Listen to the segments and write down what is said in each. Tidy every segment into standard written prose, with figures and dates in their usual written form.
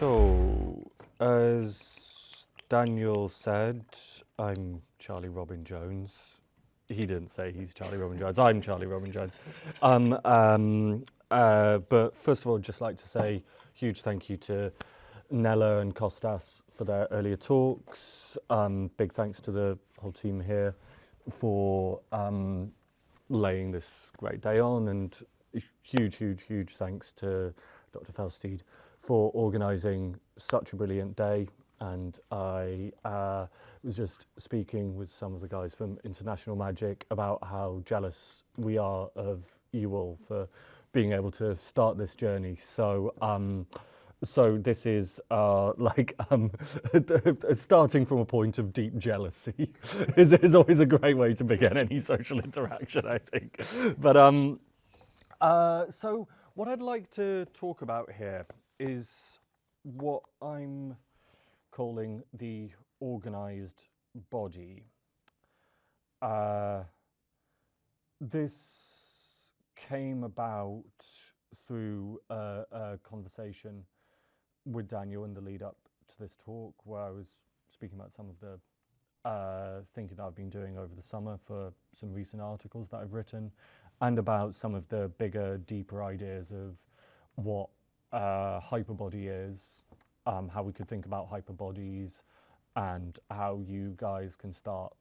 So, as Daniel said, I'm Charlie Robin Jones. He didn't say he's Charlie Robin Jones. I'm Charlie Robin Jones. But first of all, I'd just like to say huge thank you to Nella and Kostas for their earlier talks. Big thanks to the whole team here for laying this great day on, and huge thanks to Dr. Felsteed for organising such a brilliant day. And I was just speaking with some of the guys from International Magic about how jealous we are of you all for being able to start this journey. So so this is starting from a point of deep jealousy is always a great way to begin any social interaction, I think. But so what I'd like to talk about here is what I'm calling the organised body. This came about through a conversation with Daniel in the lead up to this talk, where I was speaking about some of the thinking that I've been doing over the summer for some recent articles that I've written, and about some of the bigger, deeper ideas of what hyperbody is, how we could think about hyperbodies, and how you guys can start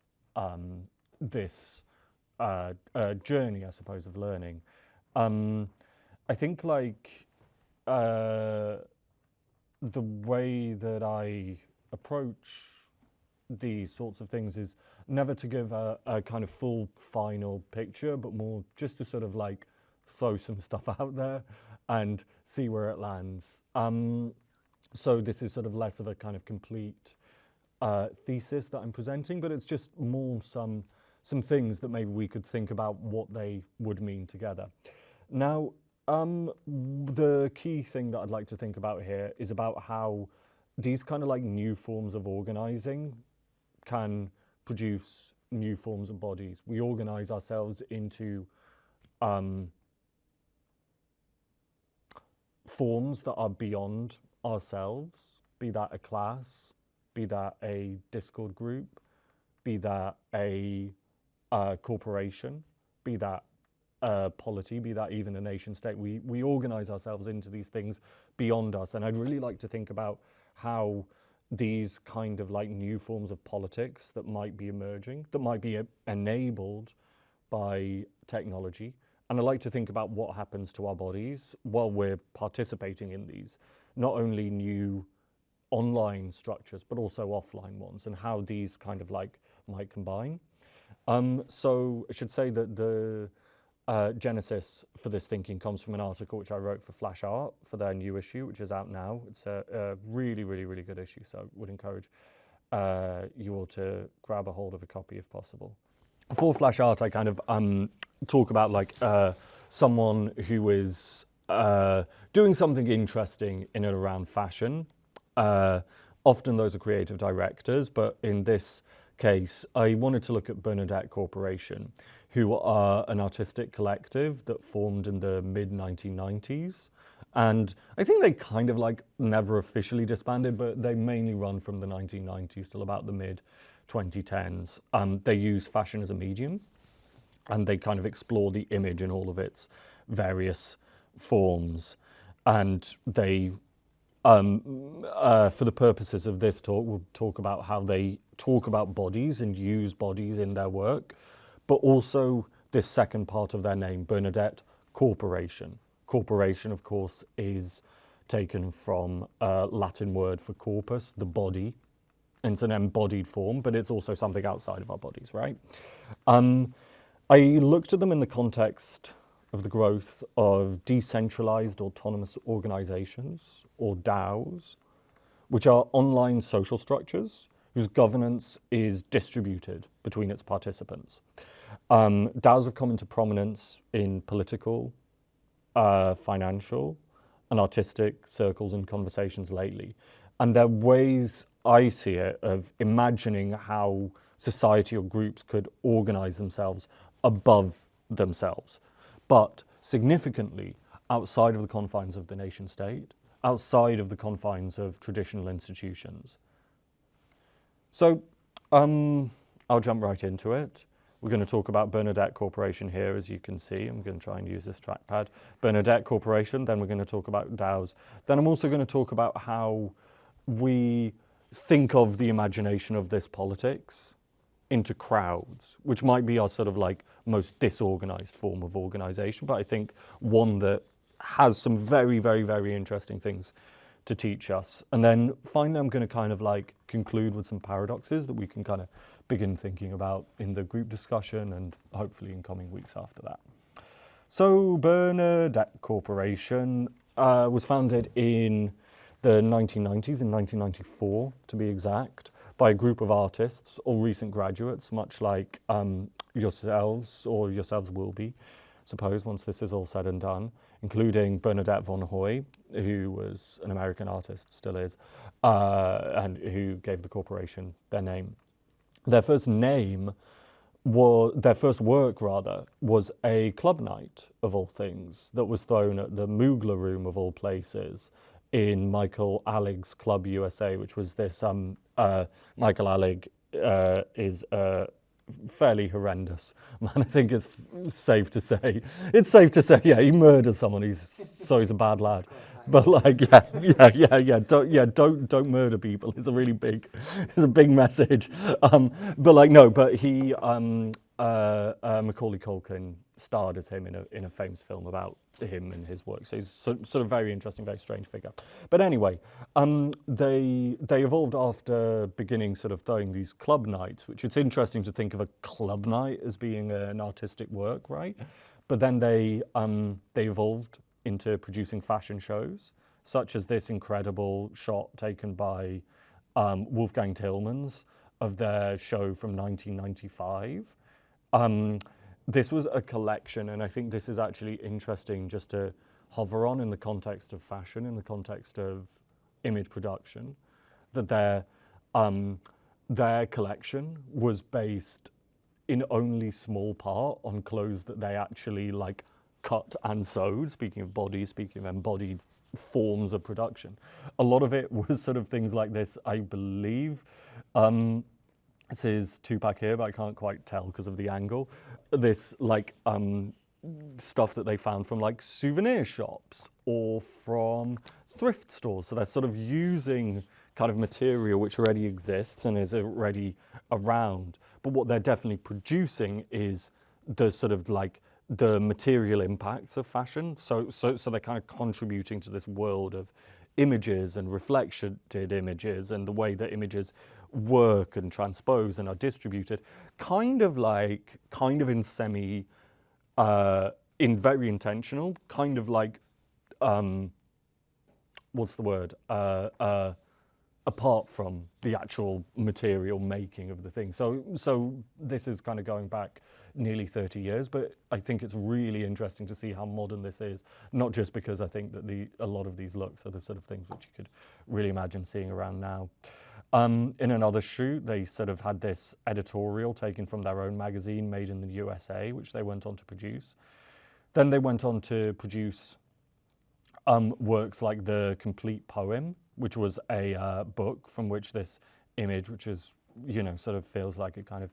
this journey, I suppose, of learning. I think the way that I approach these sorts of things is never to give a kind of full final picture, but more just to sort of throw some stuff out there and see where it lands. So this is sort of less of a kind of complete thesis that I'm presenting, but it's just more some things that maybe we could think about what they would mean together. Now, the key thing that I'd like to think about here is about how these kind of new forms of organising can produce new forms of bodies. We organise ourselves into forms that are beyond ourselves, be that a class, be that a Discord group, be that a corporation, be that a polity, be that even a nation state. We organise ourselves into these things beyond us, and I'd really like to think about how these kind of new forms of politics that might be emerging, that might be enabled by technology, and I'd like to think about what happens to our bodies while we're participating in these, not only new online structures, but also offline ones, and how these kind of might combine. So I should say that the genesis for this thinking comes from an article which I wrote for Flash Art for their new issue, which is out now. It's a really good issue, so I would encourage you all to grab a hold of a copy if possible. For Flash Art, I kind of talk about someone who is doing something interesting in and around fashion. Often those are creative directors, but in this case, I wanted to look at Bernadette Corporation, who are an artistic collective that formed in the mid-1990s. And I think they kind of never officially disbanded, but they mainly run from the 1990s till about the mid-2010s. They use fashion as a medium, and they kind of explore the image in all of its various forms. And they, for the purposes of this talk, we'll talk about how they talk about bodies and use bodies in their work, but also this second part of their name, Bernadette Corporation. Corporation, of course, is taken from a Latin word for corpus, the body. And it's an embodied form, but it's also something outside of our bodies, right? I looked at them in the context of the growth of decentralized autonomous organizations, or DAOs, which are online social structures whose governance is distributed between its participants. DAOs have come into prominence in political, financial, and artistic circles and conversations lately. And they're ways, I see it, of imagining how society or groups could organize themselves above themselves, but significantly outside of the confines of the nation state outside of the confines of traditional institutions. So I'll jump right into it. We're going to talk about Bernadette Corporation here, as you can see. I'm going to try and use this trackpad. Bernadette Corporation, then we're going to talk about DAOs. Then I'm also going to talk about how we think of the imagination of this politics into crowds, which might be our sort of like most disorganized form of organization, but I think one that has some very, very, very interesting things to teach us. And then finally, I'm going to kind of like conclude with some paradoxes that we can kind of begin thinking about in the group discussion and hopefully in coming weeks after that. So Bernadette Corporation was founded in the 1990s, in 1994 to be exact, by a group of artists, all recent graduates, much like yourselves will be, I suppose, once this is all said and done, including Bernadette von Hoy, who was an American artist, still is, and who gave the corporation their name. Their first work was a club night, of all things, that was thrown at the Moogler Room, of all places, in Michael Allig's Club USA, which was this, Michael Allig is fairly horrendous man, I think it's safe to say. It's safe to say, yeah, he murdered someone, he's a bad lad. But like, don't murder people. It's a big message. But he, Macaulay Culkin starred as him in a famous film about him and his work. So he's sort of very interesting, very strange figure. But anyway, they evolved after beginning sort of throwing these club nights, which it's interesting to think of a club night as being an artistic work, right? But then they evolved into producing fashion shows, such as this incredible shot taken by Wolfgang Tillmans of their show from 1995. This was a collection, and I think this is actually interesting just to hover on in the context of fashion, in the context of image production, that their collection was based in only small part on clothes that they actually like cut and sewed, speaking of bodies, speaking of embodied forms of production. A lot of it was sort of things like this, I believe. This is Tupac here, but I can't quite tell because of the angle. This like stuff that they found from like souvenir shops or from thrift stores. So they're sort of using kind of material which already exists and is already around. But what they're definitely producing is the sort of like the material impacts of fashion. So they're kind of contributing to this world of images and reflected images and the way that images work and transpose and are distributed, kind of in semi, in very intentional, kind of like, what's the word? Apart from the actual material making of the thing. So this is kind of going back nearly 30 years, but I think it's really interesting to see how modern this is, not just because I think that a lot of these looks are the sort of things which you could really imagine seeing around now. In another shoot, they sort of had this editorial taken from their own magazine, Made in the USA, which they went on to produce. Then they went on to produce works like The Complete Poem, which was a book from which this image, which is, sort of feels like it kind of,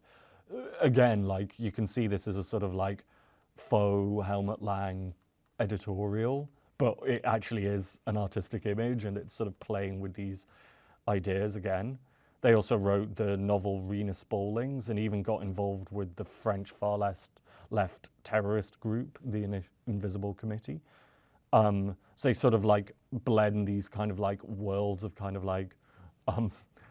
again, like you can see this as a sort of like faux Helmut Lang editorial, but it actually is an artistic image and it's sort of playing with these ideas again. They also wrote the novel Rena Spaulding's and even got involved with the French far left terrorist group, the Invisible Committee. So they sort of like blend these kind of like worlds of kind of like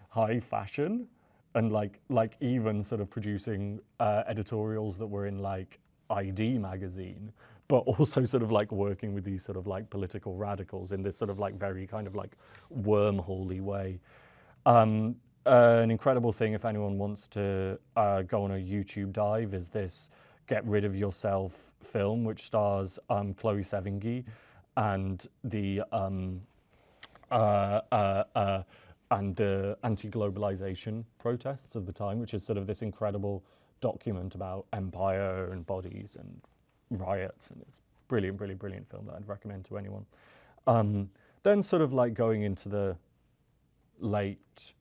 high fashion and like even sort of producing editorials that were in like ID magazine, but also sort of like working with these sort of like political radicals in this sort of like very kind of like wormhole-y way. An incredible thing, if anyone wants to go on a YouTube dive, is this Get Rid of Yourself film, which stars Chloe Sevigny and the anti-globalization protests of the time, which is sort of this incredible document about empire and bodies and riots, and it's brilliant film that I'd recommend to anyone. Then sort of like going into the late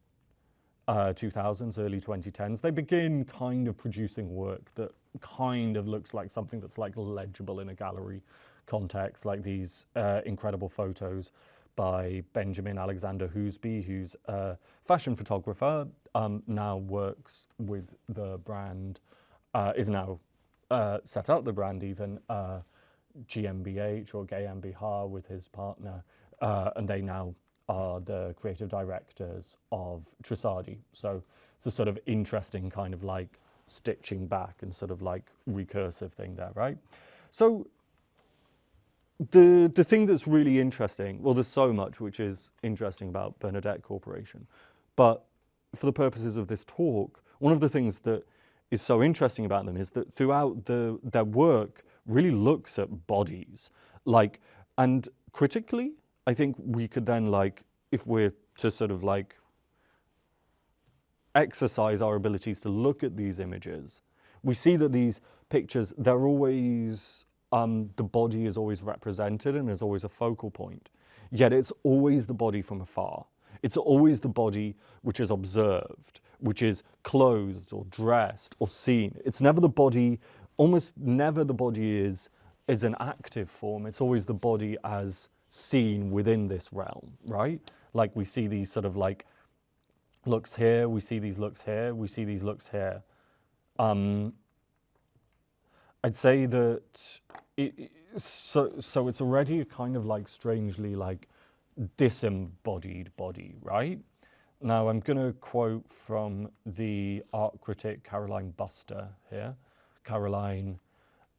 2000s, early 2010s, they begin kind of producing work that kind of looks like something that's like legible in a gallery context, like these incredible photos by Benjamin Alexander Hoosby, who's a fashion photographer, now works with the brand, is now set up the brand even, GmbH or GmbH with his partner, and they now are the creative directors of Trussardi. So it's a sort of interesting kind of like stitching back and sort of like recursive thing there, right? So the thing that's really interesting, well, there's so much which is interesting about Bernadette Corporation, but for the purposes of this talk, one of the things that is so interesting about them is that throughout their work really looks at bodies, like, and critically, I think we could then, like, if we're to sort of like exercise our abilities to look at these images, we see that these pictures, they're always, the body is always represented and is always a focal point. Yet it's always the body from afar. It's always the body which is observed, which is clothed or dressed or seen. It's never the body, almost never the body is an active form. It's always the body as seen within this realm, right? Like we see these sort of like looks here, we see these looks here, we see these looks here. I'd say that so it's already kind of like strangely like disembodied body, right? Now I'm going to quote from the art critic Caroline Buster here. Caroline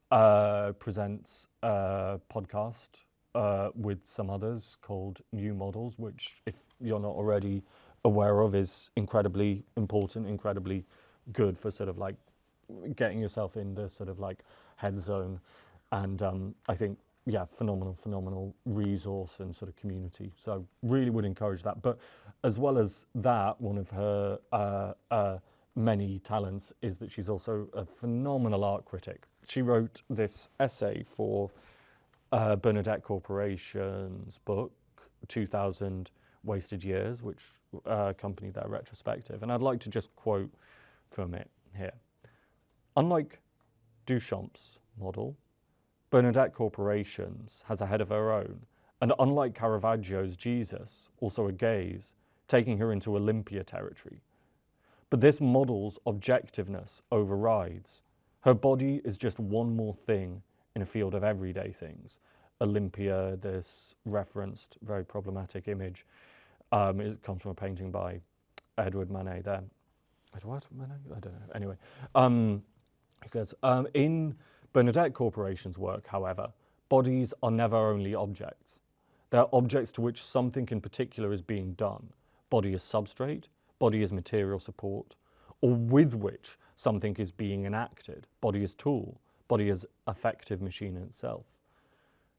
presents a podcast with some others called New Models, which, if you're not already aware of, is incredibly important, incredibly good for sort of like getting yourself in the sort of like head zone. And I think, yeah, phenomenal resource and sort of community. So really would encourage that. But as well as that, one of her many talents is that she's also a phenomenal art critic. She wrote this essay for Bernadette Corporation's book, 2000 Wasted Years, which accompanied their retrospective. And I'd like to just quote from it here. Unlike Duchamp's model, Bernadette Corporation's has a head of her own, and unlike Caravaggio's Jesus, also a gaze, taking her into Olympia territory. But this model's objectiveness overrides. Her body is just one more thing in a field of everyday things. Olympia, this referenced, very problematic image, it comes from a painting by Edward Manet there. Edward Manet? I don't know. Anyway, because in Bernadette Corporation's work, however, bodies are never only objects. They're objects to which something in particular is being done. Body is substrate, body is material support, or with which something is being enacted. Body is tool, body is affective machine in itself.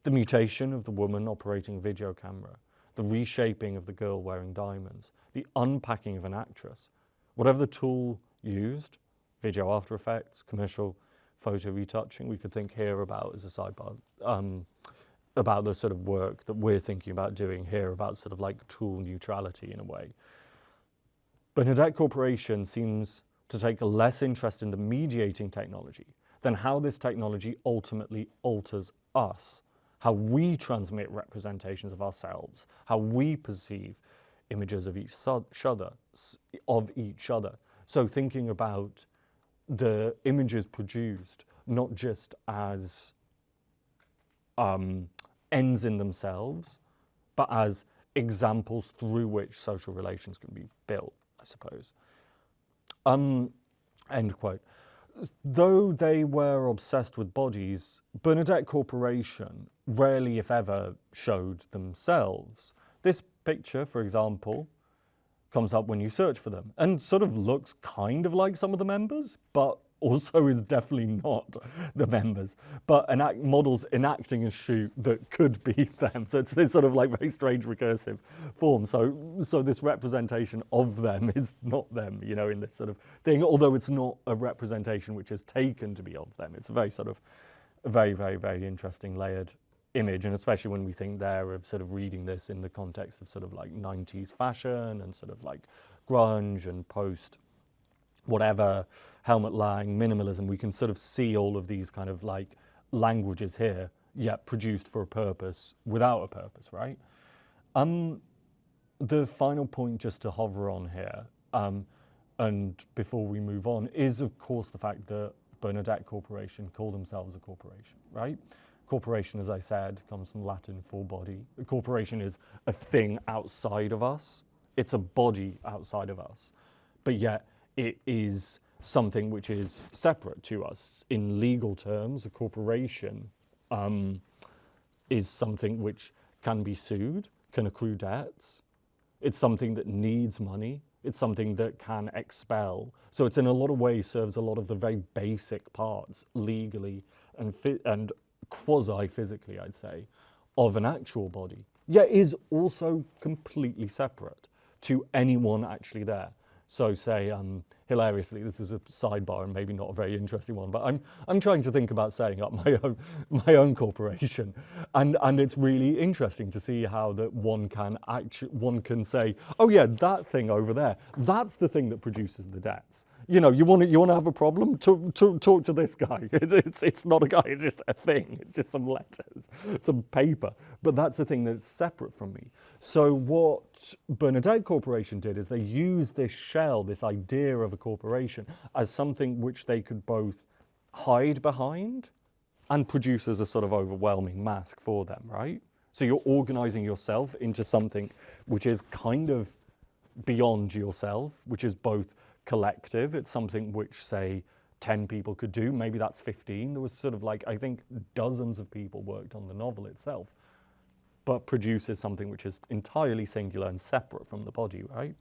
The mutation of the woman operating a video camera, the reshaping of the girl wearing diamonds, the unpacking of an actress, whatever the tool used, video After Effects, commercial photo retouching, we could think here about as a sidebar, about the sort of work that we're thinking about doing here about sort of like tool neutrality in a way. Bernadette Corporation seems to take a less interest in the mediating technology than how this technology ultimately alters us, how we transmit representations of ourselves, how we perceive images of each other. So thinking about the images produced not just as ends in themselves, but as examples through which social relations can be built, I suppose. End quote. Though they were obsessed with bodies, Bernadette Corporation rarely, if ever, showed themselves. This picture, for example, comes up when you search for them and sort of looks kind of like some of the members, but also is definitely not the members, but models enacting a shoot that could be them. So it's this sort of like very strange recursive form. So this representation of them is not them, you know, in this sort of thing, although it's not a representation which is taken to be of them. It's a very sort of very interesting layered image, and especially when we think there of sort of reading this in the context of sort of like 90s fashion and sort of like grunge and post whatever, Helmut Lang, minimalism, we can sort of see all of these kind of like languages here, yet produced for a purpose without a purpose, right? The final point just to hover on here, and before we move on, is of course the fact that Bernadette Corporation call themselves a corporation, right? Corporation, as I said, comes from Latin for body. A corporation is a thing outside of us. It's a body outside of us, but yet it is something which is separate to us. In legal terms, a corporation is something which can be sued, can accrue debts. It's something that needs money. It's something that can expel. So it's in a lot of ways serves a lot of the very basic parts legally and quasi-physically, I'd say, of an actual body, yet is also completely separate to anyone actually there. So say, hilariously, this is a sidebar and maybe not a very interesting one, but I'm trying to think about setting up my own corporation, and it's really interesting to see how that one can say, oh yeah, that thing over there, that's the thing that produces the debts. You know, you want to have a problem? Talk to this guy. It's not a guy. It's just a thing. It's just some letters, some paper. But that's the thing that's separate from me. So what Bernadette Corporation did is they used this shell, this idea of a corporation, as something which they could both hide behind and produce as a sort of overwhelming mask for them, right? So you're organizing yourself into something which is kind of beyond yourself, which is both collective. It's something which, say, 10 people could do. Maybe that's 15. There was sort of like, I think, dozens of people worked on the novel itself, but produces something which is entirely singular and separate from the body, right?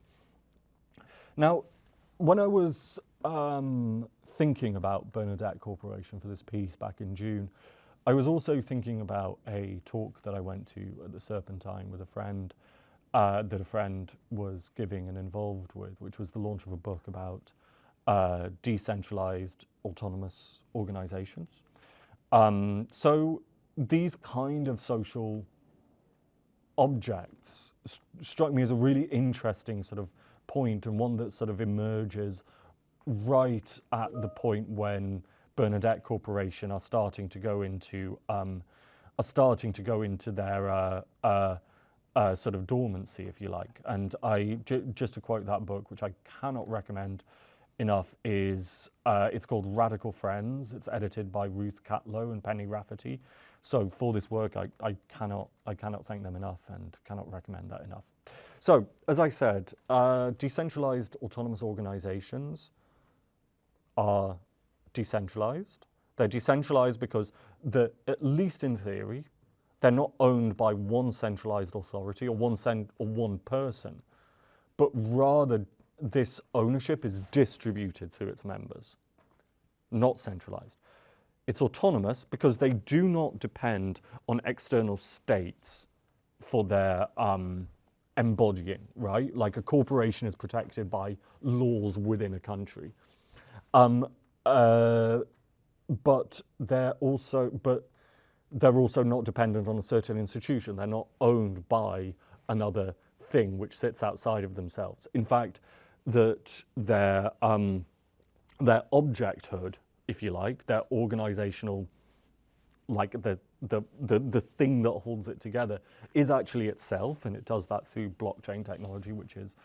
Now, when I was thinking about Bernadette Corporation for this piece back in June, I was also thinking about a talk that I went to at the Serpentine with a friend, that a friend was giving and involved with, which was the launch of a book about decentralized autonomous organizations. So these kind of social objects struck me as a really interesting sort of point, and one that sort of emerges right at the point when Bernadette Corporation are starting to go into their sort of dormancy, if you like. And just to quote that book, which I cannot recommend enough, is it's called Radical Friends. It's edited by Ruth Catlow and Penny Rafferty. So for this work, I cannot thank them enough and cannot recommend that enough. So as I said, decentralized autonomous organizations are decentralized. They're decentralized because at least in theory, they're not owned by one centralized authority or one person, but rather this ownership is distributed through its members, not centralized. It's autonomous because they do not depend on external states for their embodying, right? Like a corporation is protected by laws within a country. But they're also not dependent on a certain institution. They're not owned by another thing which sits outside of themselves. In fact, that their objecthood, if you like, their organizational, like the thing that holds it together, is actually itself, and it does that through blockchain technology, which is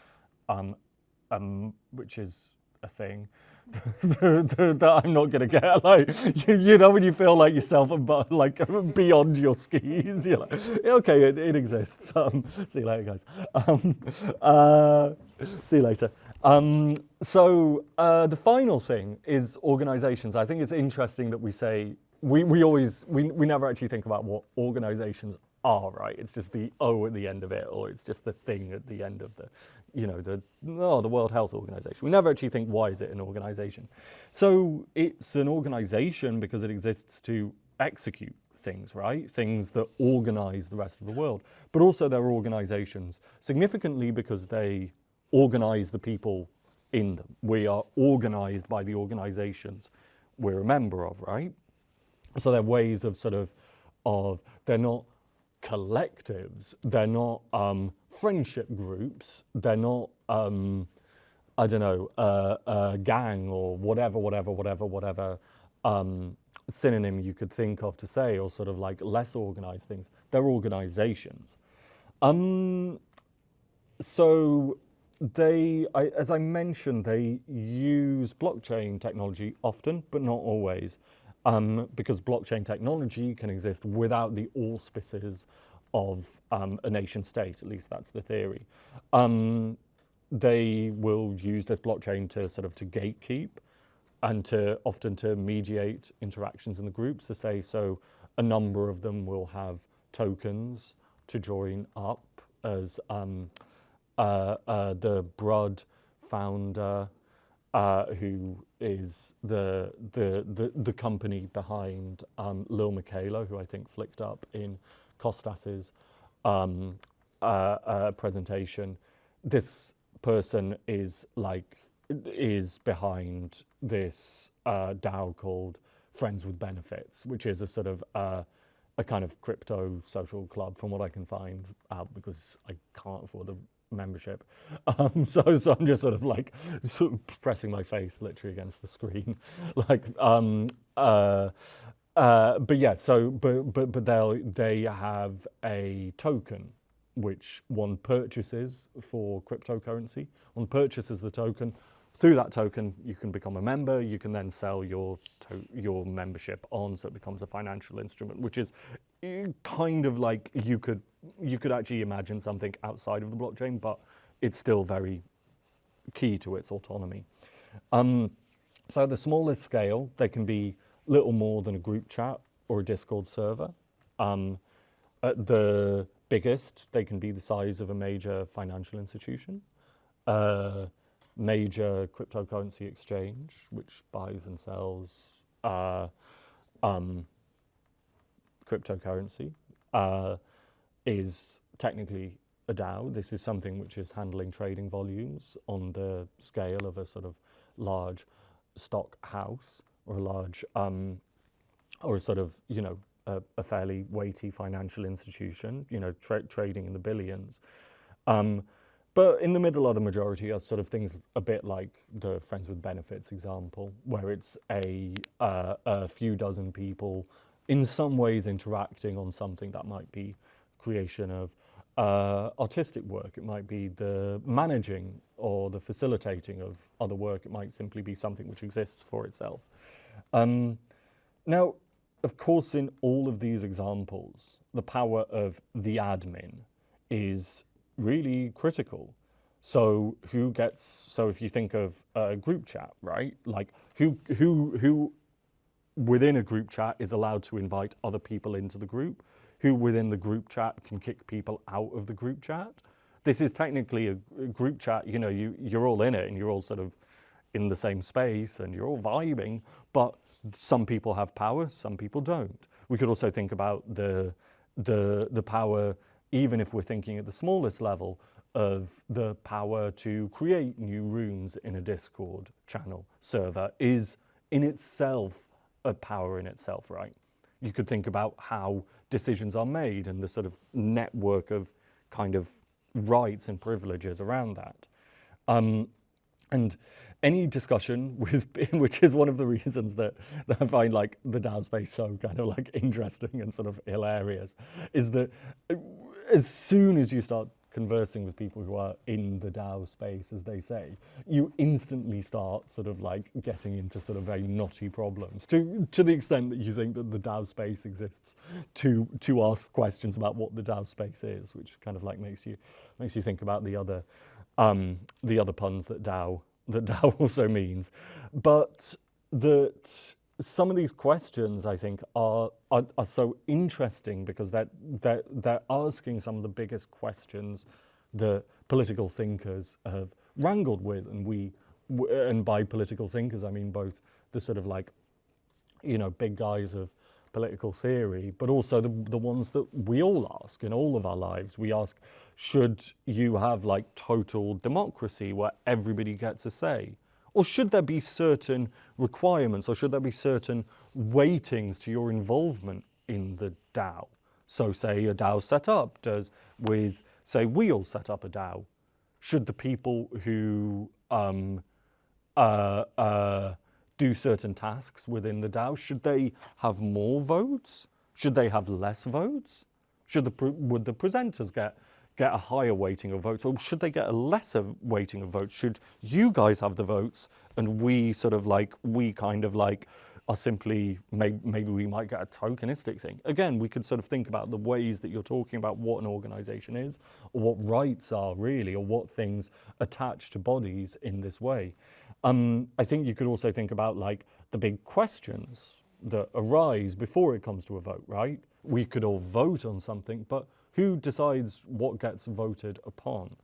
a thing that I'm not gonna get. Like, you know, when you feel like yourself like beyond your skis, you're like, okay, it exists. See you later, guys. See you later. So the final thing is organizations. I think it's interesting that we say we never actually think about what organizations are, right? It's just the O at the end of it, or it's just the thing at the end of the World Health Organization. We never actually think, why is it an organization? So it's an organization because it exists to execute things, right? Things that organize the rest of the world. But also they're organizations significantly because they organize the people in them. We are organized by the organizations we're a member of, right? So they're ways of sort of they're not collectives, they're not friendship groups, they're not, I don't know, a gang or whatever synonym you could think of to say, or sort of like less organized things. They're organizations. So as I mentioned, they use blockchain technology often, but not always, because blockchain technology can exist without the auspices of a nation state. At least that's the theory. They will use this blockchain to sort of to gatekeep and often to mediate interactions in the groups. To say, so a number of them will have tokens to join up, as the Broad founder, who is the company behind Lil Miquela, who I think flicked up in Costas's presentation. This person is behind this DAO called Friends with Benefits, which is a sort of a kind of crypto social club, from what I can find out, because I can't afford a membership. So I'm just sort of pressing my face literally against the screen, but yeah. So but they have a token which one purchases for cryptocurrency. One purchases the token. Through that token, you can become a member. You can then sell your membership on, so it becomes a financial instrument, which is kind of like you could actually imagine something outside of the blockchain, but it's still very key to its autonomy. So at the smallest scale, they can be little more than a group chat or a Discord server. At the biggest, they can be the size of a major financial institution. Major cryptocurrency exchange, which buys and sells cryptocurrency, is technically a DAO. This is something which is handling trading volumes on the scale of a sort of large stock house, or a large, or a sort of, a fairly weighty financial institution, trading in the billions. But in the middle of the majority are sort of things a bit like the Friends with Benefits example, where it's a few dozen people in some ways interacting on something that might be creation of artistic work. It might be the managing or the facilitating of other work. It might simply be something which exists for itself. Now, of course, in all of these examples, the power of the admin is really critical. So if you think of a group chat, right? Like who within a group chat is allowed to invite other people into the group? Who within the group chat can kick people out of the group chat? This is technically a group chat, you're all in it and you're all sort of in the same space and you're all vibing, but some people have power, some people don't. We could also think about the power, even if we're thinking at the smallest level, of the power to create new rooms in a Discord channel server is in itself a power in itself, right? You could think about how decisions are made and the sort of network of kind of rights and privileges around that. And any discussion with, which is one of the reasons that I find like the DAO space so kind of like interesting and sort of hilarious, is that as soon as you start conversing with people who are in the DAO space, as they say, you instantly start sort of like getting into sort of very knotty problems, to the extent that you think that the DAO space exists to ask questions about what the DAO space is, which kind of like makes you think about the other puns that DAO also means. But that some of these questions, I think, are so interesting because they're asking some of the biggest questions that political thinkers have wrangled with, and by political thinkers I mean both the sort of like, big guys of political theory, but also the ones that we all ask in all of our lives. We ask, should you have like total democracy where everybody gets a say? Or should there be certain requirements, or should there be certain weightings to your involvement in the DAO. So say a DAO setup say we all set up a DAO. Should the people who do certain tasks within the DAO, should they have more votes? Should they have less votes? Would the presenters get a higher weighting of votes, or should they get a lesser weighting of votes? Should you guys have the votes and we are simply, maybe we might get a tokenistic thing. Again, we could sort of think about the ways that you're talking about what an organization is, or what rights are really, or what things attach to bodies in this way. I think you could also think about like the big questions that arise before it comes to a vote, right? We could all vote on something, but who decides what gets voted upon?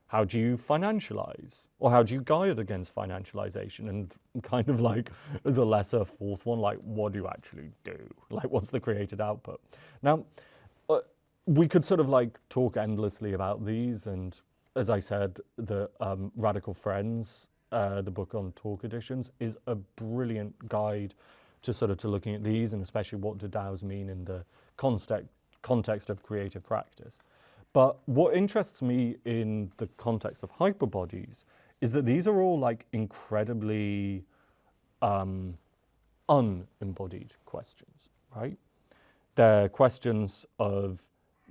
How do you financialize? Or how do you guide against financialization? And kind of like, as a lesser fourth one, like, what do you actually do? Like, what's the created output? Now, we could sort of like talk endlessly about these. And as I said, the Radical Friends, the book on talk editions, is a brilliant guide to looking at these, and especially what do DAOs mean in the context of creative practice. But what interests me in the context of hyperbodies is that these are all like incredibly unembodied questions, right? They're questions of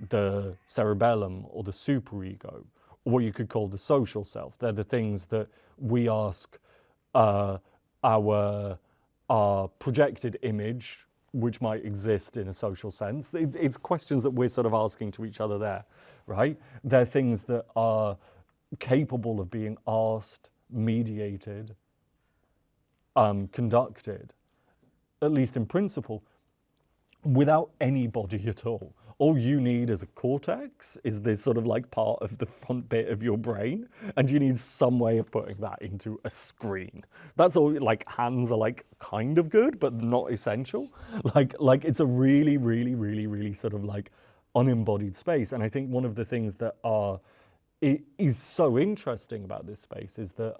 the cerebellum or the superego, or what you could call the social self. They're the things that we ask our projected image, which might exist in a social sense. It's questions that we're sort of asking to each other there, right? They're things that are capable of being asked, mediated, conducted, at least in principle, without any body at all. All you need is a cortex, is this sort of like part of the front bit of your brain, and you need some way of putting that into a screen. That's all. Like, hands are like kind of good, but not essential. Like it's a really, really, really, really sort of like unembodied space. And I think one of the things that is so interesting about this space is that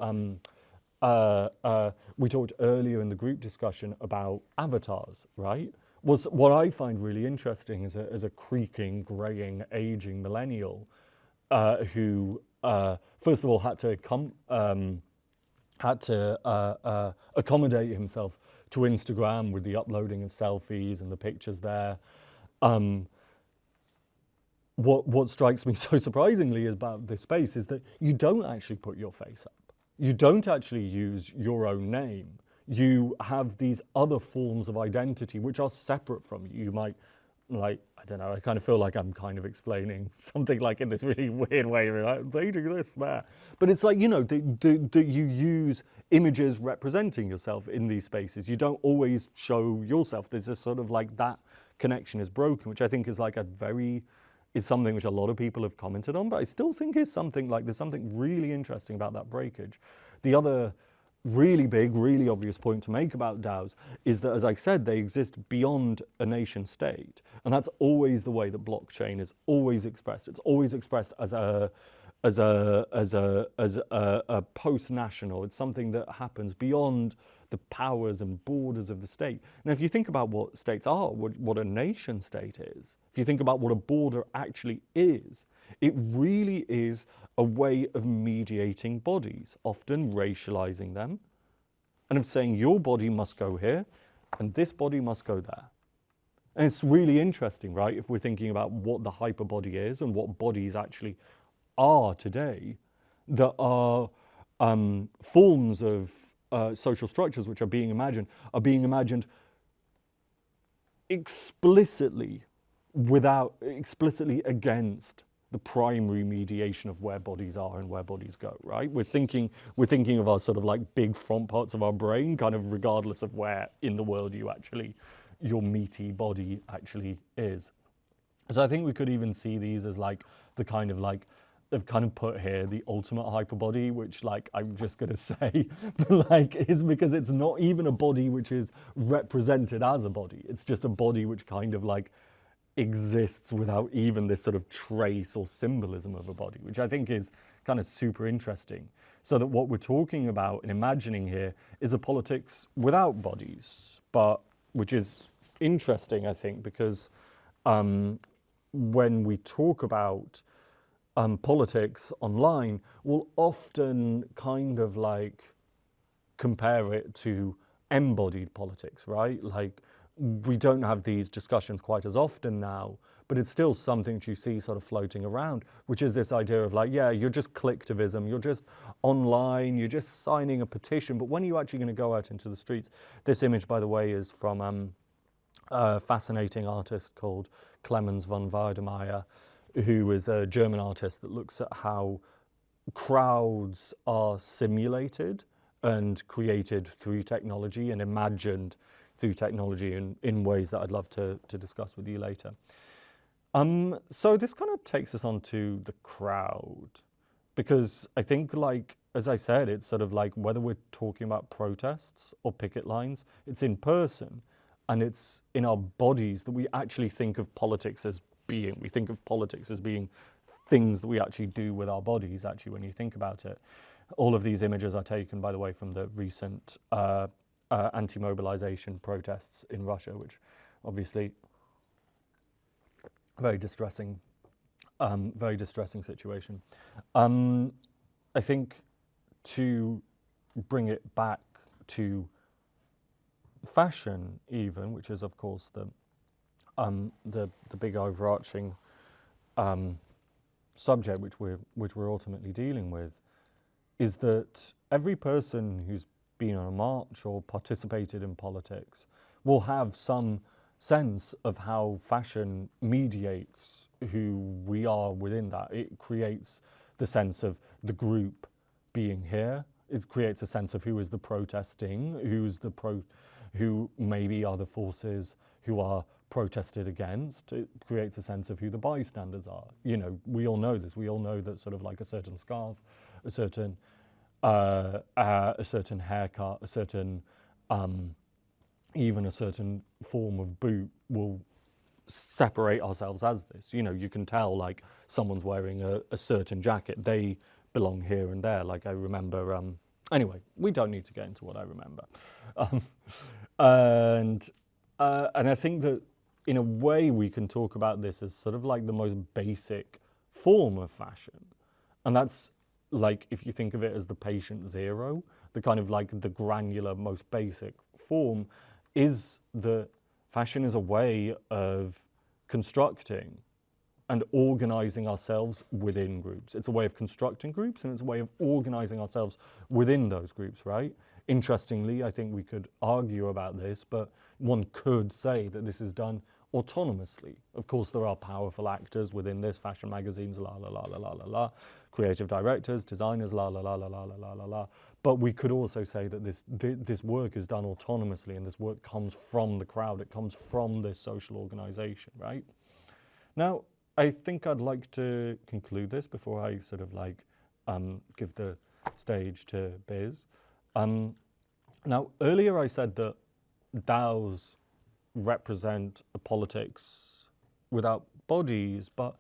we talked earlier in the group discussion about avatars, right? What I find really interesting is as a creaking, graying, aging millennial who, first of all, had to accommodate himself to Instagram with the uploading of selfies and the pictures there. What strikes me so surprisingly about this space is that you don't actually put your face up. You don't actually use your own name. You have these other forms of identity which are separate from you. You might, like, I don't know, I kind of feel like I'm kind of explaining something like in this really weird way, like, they do this, that. But it's like, you know, that you use images representing yourself in these spaces. You don't always show yourself. There's this sort of like that connection is broken, which I think is like is something which a lot of people have commented on, but I still think is something like, there's something really interesting about that breakage. The other really big, really obvious point to make about DAOs is that, as I said, they exist beyond a nation state. And that's always the way that blockchain is always expressed. It's always expressed as a post-national. It's something that happens beyond the powers and borders of the state. Now, if you think about what states are, what a nation state is, if you think about what a border actually is, it really is a way of mediating bodies, often racializing them, and of saying your body must go here and this body must go there. And it's really interesting, right, if we're thinking about what the hyperbody is and what bodies actually are today, that are forms of social structures which are being imagined explicitly against the primary mediation of where bodies are and where bodies go, right? We're thinking of our sort of like big front parts of our brain, kind of regardless of where in the world your meaty body actually is. So I think we could even see these as like the kind of like, they've kind of put here the ultimate hyperbody, which like I'm just gonna say, like is because it's not even a body which is represented as a body. It's just a body which kind of like exists without even this sort of trace or symbolism of a body, which I think is kind of super interesting. So that what we're talking about and imagining here is a politics without bodies, but which is interesting, I think, because when we talk about politics online, we'll often kind of like compare it to embodied politics, right? Like, we don't have these discussions quite as often now, but it's still something that you see sort of floating around, which is this idea of like, yeah, you're just clicktivism, you're just online, you're just signing a petition, but when are you actually going to go out into the streets? This image, by the way, is from a fascinating artist called Clemens von Weidemeyer, who is a German artist that looks at how crowds are simulated and created through technology and imagined through technology in ways that I'd love to discuss with you later. So this kind of takes us on to the crowd, because I think, like, as I said, it's sort of like whether we're talking about protests or picket lines, it's in person and it's in our bodies that we actually think of politics as being. We think of politics as being things that we actually do with our bodies, actually, when you think about it. All of these images are taken, by the way, from the recent anti-mobilization protests in Russia, which obviously very distressing situation. I think to bring it back to fashion, even, which is of course the big overarching subject which we're ultimately dealing with, is that every person who's been on a march or participated in politics will have some sense of how fashion mediates who we are within that. It creates the sense of the group being here. It creates a sense of who is the protesting, who maybe are the forces who are protested against. It creates a sense of who the bystanders are. You know, we all know this. We all know that sort of like a certain scarf, a certain haircut, a certain even a certain form of boot will separate ourselves as this. You know, you can tell, like, someone's wearing a certain jacket, they belong here and there. Like, I remember, anyway, we don't need to get into what I remember. And I think that in a way we can talk about this as sort of like the most basic form of fashion. And that's, like, if you think of it as the patient zero, the kind of like the granular, most basic form, is that fashion is a way of constructing and organizing ourselves within groups. It's a way of constructing groups, and it's a way of organizing ourselves within those groups, right? Interestingly, I think we could argue about this, but one could say that this is done autonomously. Of course, there are powerful actors within this, fashion magazines, la la la la la la la, creative directors, designers, la la la la la la la la la. But we could also say that this work is done autonomously, and this work comes from the crowd. It comes from this social organization, right? Now, I think I'd like to conclude this before I sort of like give the stage to Biz. Now, earlier I said that DAOs represent a politics without bodies, but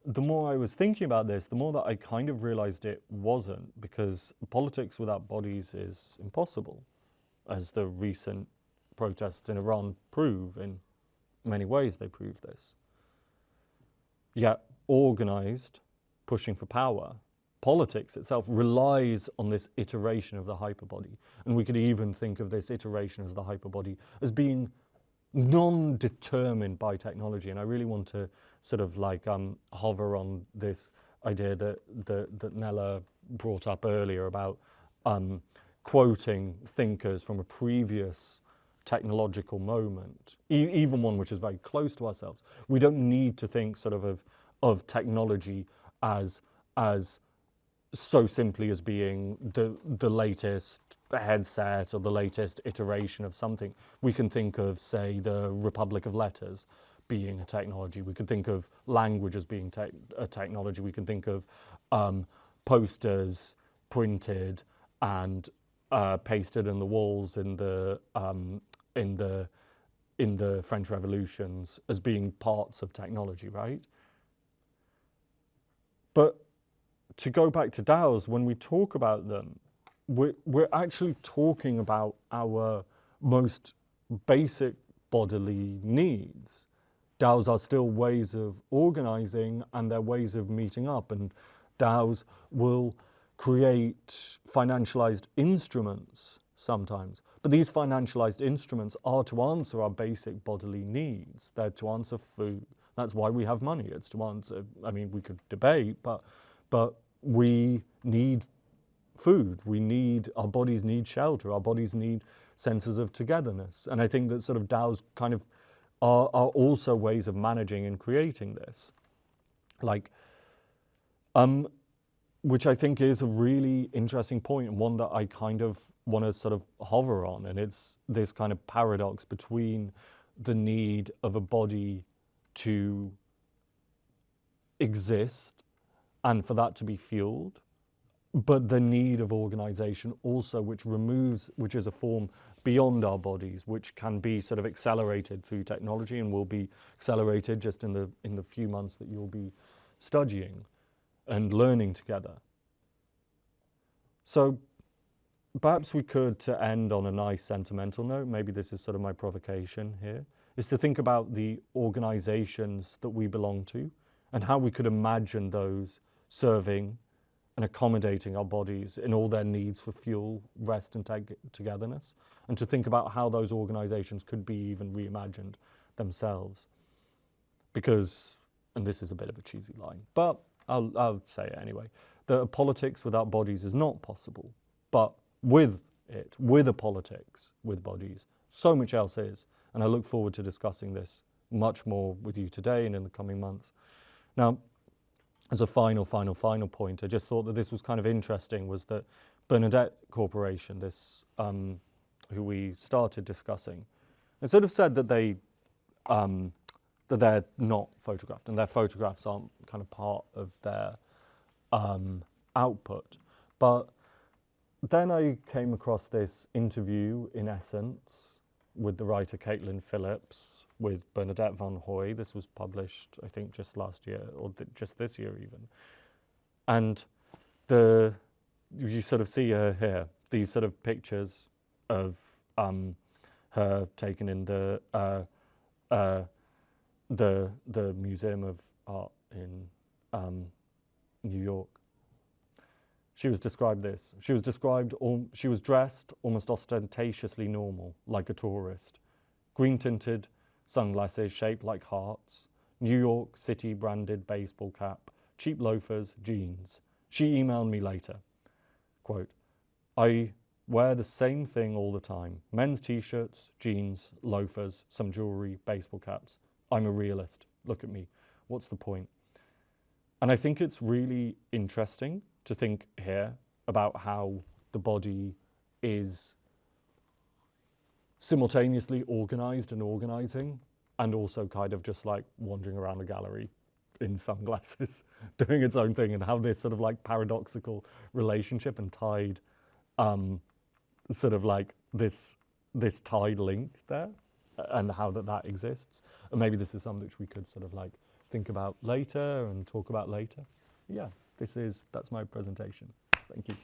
the more I was thinking about this, the more that I kind of realized it wasn't, because politics without bodies is impossible, as the recent protests in Iran prove. In many ways they prove this. Yet Organised, pushing for power, politics itself relies on this iteration of the hyperbody. And we could even think of this iteration as the hyperbody as being non-determined by technology. And I really want to sort of like hover on this idea that Nella brought up earlier about quoting thinkers from a previous technological moment, even one which is very close to ourselves. We don't need to think sort of technology as so simply as being the latest headset or the latest iteration of something. We can think of, say, the Republic of Letters being a technology. We could think of language as being a technology. We can think of posters printed and pasted in the walls in the French Revolutions as being parts of technology, right? But to go back to DAOs, when we talk about them, we're actually talking about our most basic bodily needs. DAOs are still ways of organizing, and they're ways of meeting up, and DAOs will create financialized instruments sometimes. But these financialized instruments are to answer our basic bodily needs. They're to answer food. That's why we have money. It's to answer, I mean, we could debate, but we need food. Our bodies need shelter. Our bodies need senses of togetherness. And I think that sort of DAOs kind of are also ways of managing and creating this. Which I think is a really interesting point, and one that I kind of want to sort of hover on. And it's this kind of paradox between the need of a body to exist and for that to be fueled, but the need of organization also, which is a form beyond our bodies, which can be sort of accelerated through technology and will be accelerated just in the few months that you'll be studying and learning together. So perhaps we could, to end on a nice sentimental note, maybe this is sort of my provocation here, is to think about the organizations that we belong to and how we could imagine those serving and accommodating our bodies in all their needs for fuel, rest, and togetherness, and to think about how those organizations could be even reimagined themselves. Because, and this is a bit of a cheesy line, but I'll say it anyway, that politics without bodies is not possible, but with a politics with bodies, so much else is. And I look forward to discussing this much more with you today and in the coming months. Now, as a final point, I just thought that this was kind of interesting, was that Bernadette Corporation, this who we started discussing, they sort of said that that they're not photographed, and their photographs aren't kind of part of their output. But then I came across this interview in Essence with the writer Caitlin Phillips with Bernadette Van Hoy. This was published, I think, just last year, or just this year even. And you sort of see her here, these sort of pictures of her taken in the Museum of Art in New York. She was described this. She was dressed almost ostentatiously normal, like a tourist. Green-tinted sunglasses shaped like hearts, New York City branded baseball cap, cheap loafers, jeans. She emailed me later, quote, "I wear the same thing all the time. Men's t-shirts, jeans, loafers, some jewelry, baseball caps. I'm a realist. Look at me. What's the point?" And I think it's really interesting to think here about how the body is simultaneously organized and organizing, and also kind of just like wandering around the gallery in sunglasses, doing its own thing, and how this sort of like paradoxical relationship and tied, sort of like this tied link there, and how that exists. And maybe this is something which we could sort of like think about later and talk about later. Yeah, that's my presentation. Thank you.